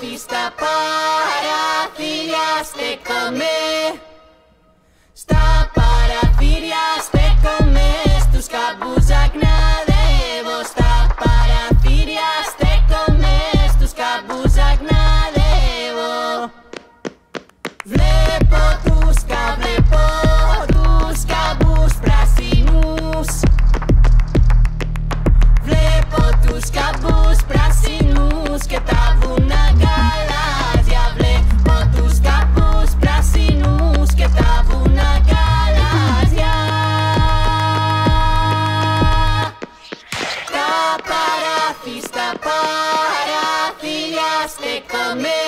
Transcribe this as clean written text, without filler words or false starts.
πάθη στα παραθύρια στέκομαι. Στα παραθύρια στέκομαι, στους καμπούς αγναδεύω. Στα παραθύρια στέκομαι, στους καμπούς αγναδεύω. Βλέπω τους καμπούς πράσινους. Βλέπω τους καμπούς πράσινους και τα βουνά γαλάζια. Βλέπω τους καμπούς πράσινους και τα βουνά γαλάζια. Στα παράθυρια στέκομαι.